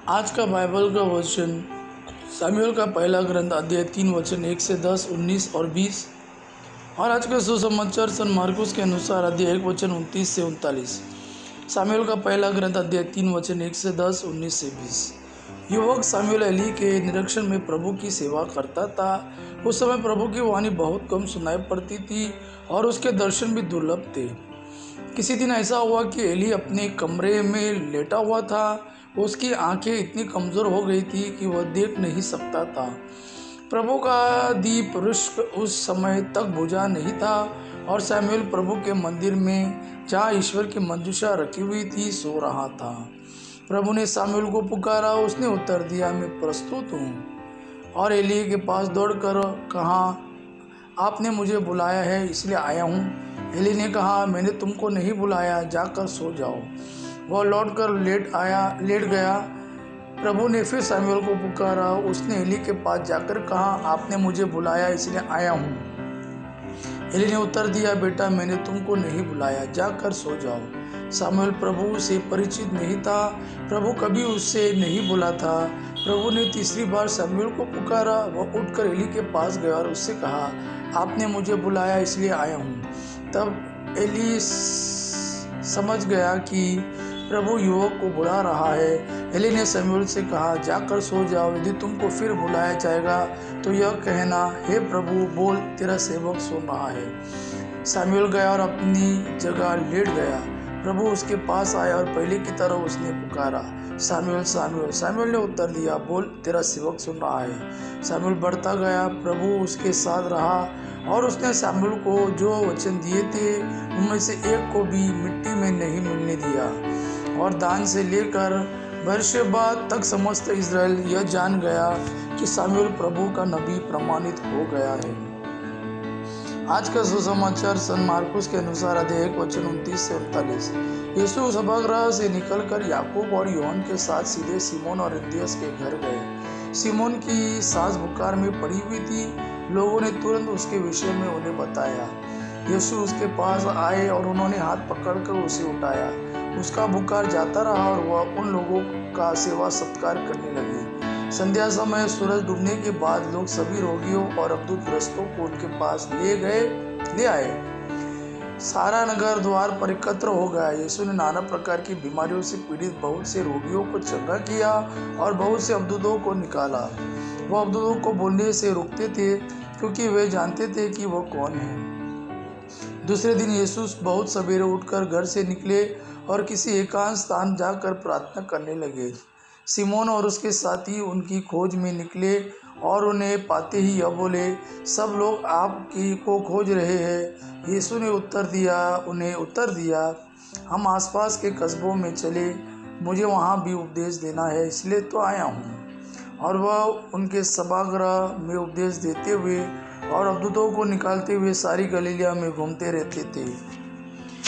आज का बाइबल का वचन सामुएल का पहला ग्रंथ अध्याय 3 वचन 1 से 10, 19 और 20। और आज का सुसमाचार सन मार्कुस के अनुसार अध्याय 1 वचन 29 से 39। सामुएल का पहला ग्रंथ अध्याय 3 वचन 1 से 10, 19 से 20। युवक सामुएल एली के निरीक्षण में प्रभु की सेवा करता था। उस समय प्रभु की वाणी बहुत कम सुनाई पड़ती थी और उसके दर्शन भी दुर्लभ थे। किसी दिन ऐसा हुआ कि एली अपने कमरे में लेटा हुआ था। उसकी आंखें इतनी कमज़ोर हो गई थी कि वह देख नहीं सकता था। प्रभु का दीप वृक्ष उस समय तक बुझा नहीं था और शमूएल प्रभु के मंदिर में, जहाँ ईश्वर की मंजूषा रखी हुई थी, सो रहा था। प्रभु ने शमूएल को पुकारा। उसने उत्तर दिया, मैं प्रस्तुत हूँ। और एली के पास दौड़कर कहा, आपने मुझे बुलाया है, इसलिए आया हूँ। एली ने कहा, मैंने तुमको नहीं बुलाया, जाकर सो जाओ। वह लौटकर लेट गया। प्रभु ने फिर शमूएल को पुकारा। उसने एली के पास जाकर कहा, आपने मुझे बुलाया, इसलिए आया हूँ। एली ने उत्तर दिया, बेटा, मैंने तुमको नहीं बुलाया, जाकर सो जाओ। शमूएल प्रभु से परिचित नहीं था। प्रभु कभी उससे नहीं बोला था। प्रभु ने तीसरी बार शमूएल को पुकारा। वह उठकर एली के पास गया और उससे कहा, आपने मुझे बुलाया, इसलिए आया हूँ। तब एली समझ गया कि प्रभु युवक को बुला रहा है। एली ने शमूएल से कहा, जाकर सो जाओ। यदि तुमको फिर बुलाया जाएगा तो यह कहना, हे प्रभु, बोल, तेरा सेवक सुन रहा है। शमूएल गया और अपनी जगह लेट गया। प्रभु उसके पास आया और पहले की तरह उसने पुकारा, शमूएल, शमूएल। शमूएल ने उत्तर दिया, बोल, तेरा सेवक सुन रहा है। शमूएल बढ़ता गया। प्रभु उसके साथ रहा और उसने शमूएल को जो वचन दिए थे उनमें से एक को भी मिट्टी में नहीं मिलने दिया। और दान से लेकर बर्शेबा तक समस्त इज़राइल यह जान गया कि शमूएल प्रभु का नबी प्रमाणित हो गया है। आज का सुसमाचार सन मार्कुस के अनुसार अध्याय 1 वचन 29 से 39। यीशु सभागृह से निकलकर याकूब और योहन के साथ सीधे सिमोन और इंद्रियस के घर गए। सिमोन की सास बुखार में पड़ी हुई थी। लोगों ने तुरंत उसके विषय में उन्हें बताया। यीशु उसके पास आए और उन्होंने हाथ पकड़कर उसे उठाया। उसका बुखार जाता रहा और वह उन लोगों का सेवा सत्कार करने लगी। संध्या समय सूरज डूबने के बाद लोग सभी रोगियों और अब्दुलग्रस्तों को उनके पास ले आए। सारा नगर द्वार पर एकत्र हो गया। यीशु ने नाना प्रकार की बीमारियों से पीड़ित बहुत से रोगियों को चंगा किया और बहुत से अब्दुतों को निकाला। वह अब्दुतों को बोलने से रोकते थे क्योंकि वे जानते थे कि वह कौन है। दूसरे दिन यीशु बहुत सवेरे उठकर घर से निकले और किसी एकांत स्थान जाकर प्रार्थना करने लगे। सिमोन और उसके साथी उनकी खोज में निकले और उन्हें पाते ही यह बोले, सब लोग आपकी को खोज रहे हैं। यीशु ने उन्हें उत्तर दिया, हम आसपास के कस्बों में चले, मुझे वहाँ भी उपदेश देना है, इसलिए तो आया हूँ। और वह उनके सभागृह में उपदेश देते हुए और अब्दुतों को निकालते हुए सारी गलीलिया में घूमते रहते थे।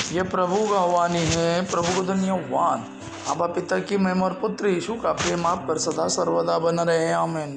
यह प्रभु का वाणी है। प्रभु को धन्यवाद। आबा पिता की महिमा और पुत्र यीशु का प्रेम आप पर सदा सर्वदा बना रहे। आमीन।